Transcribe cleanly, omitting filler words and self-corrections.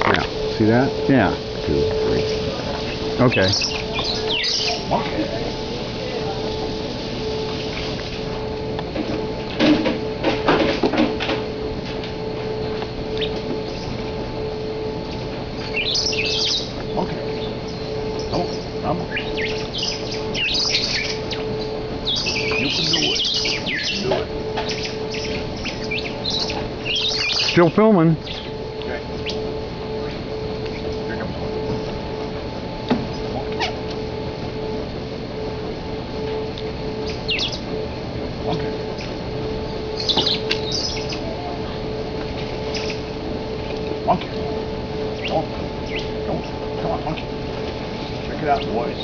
Now, see that? Yeah. 2, 3. Okay. Monkey. Monkey. Come on. You can do it. You can do it. Still filming. Okay. Here comes one. Monkey. Monkey. Don't. Come on, monkey. Check it out, boys.